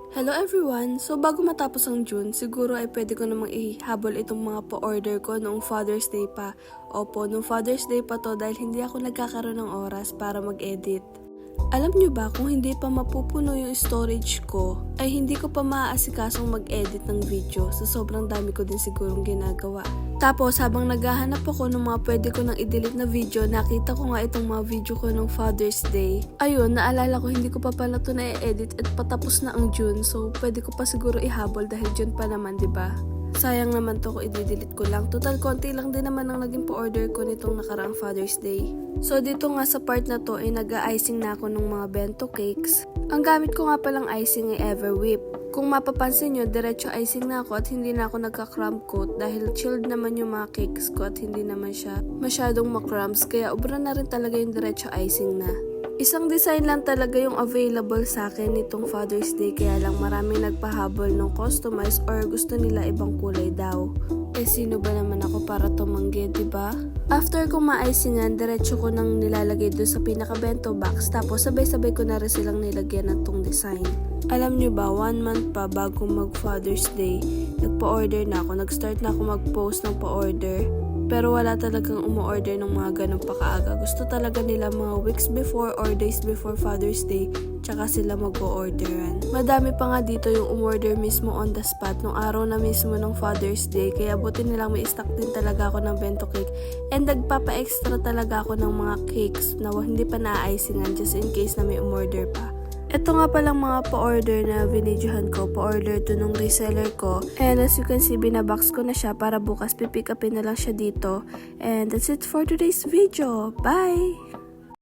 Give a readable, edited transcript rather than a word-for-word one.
Hello everyone! So bago matapos ang June, siguro ay pwede ko namang ihabol itong mga pa-order ko noong Father's Day pa. Opo, noong Father's Day pa to dahil hindi ako nagkakaroon ng oras para mag-edit. Alam nyo ba kung hindi pa mapupuno yung storage ko, ay hindi ko pa maaasikasong mag-edit ng video sa sobrang dami ko din sigurong ginagawa. Tapos habang naghahanap ako ng mga pwede ko nang i-delete na video, nakita ko nga itong mga video ko ng Father's Day. Ayun, naalala ko hindi ko pa pala ito na-edit at patapos na ang June, so pwede ko pa siguro ihabol dahil June pa naman, diba? Sayang naman to kung i-delete ko lang. Total, konti lang din naman ang naging pa-order ko nitong nakaraang Father's Day. So dito nga sa part na to ay nag-icing na ako ng mga bento cakes. Ang gamit ko nga palang icing ay Everwhip. Kung mapapansin nyo, diretso icing na ako at hindi na ako nagka-crumb coat dahil chilled naman yung mga cakes ko at hindi naman siya masyadong ma-crumbs, kaya ubra na rin talaga yung diretso icing na. Isang design lang talaga yung available sa akin nitong Father's Day, kaya lang maraming nagpahabol ng customize or gusto nila ibang kulay daw. Eh sino ba naman ako para tumanggi, diba? After ko ma-icingan, diretso ko nang nilalagay doon sa pinaka-bento box, tapos sabay-sabay ko na rin silang nilagyan ng tong design. Alam nyo ba, 1 month pa bago mag Father's Day, nagpa-order na ako, nag-start na ako mag-post ng pa-order. Pero wala talagang umu-order ng mga ganun pa kaaga. Gusto talaga nila mga weeks before or days before Father's Day, tsaka sila mag-o-orderan. Madami pa nga dito yung umorder mismo on the spot nung araw na mismo ng Father's Day, kaya buti nilang may stock din talaga ako ng bento cake. And nagpapa-extra talaga ako ng mga cakes na hindi pa na-icingan just in case na may umorder pa. Ito nga palang mga pa-order na vinidyohan ko, pa-order to nung reseller ko. And as you can see, binabox ko na siya para bukas pipick upin na lang siya dito. And that's it for today's video. Bye!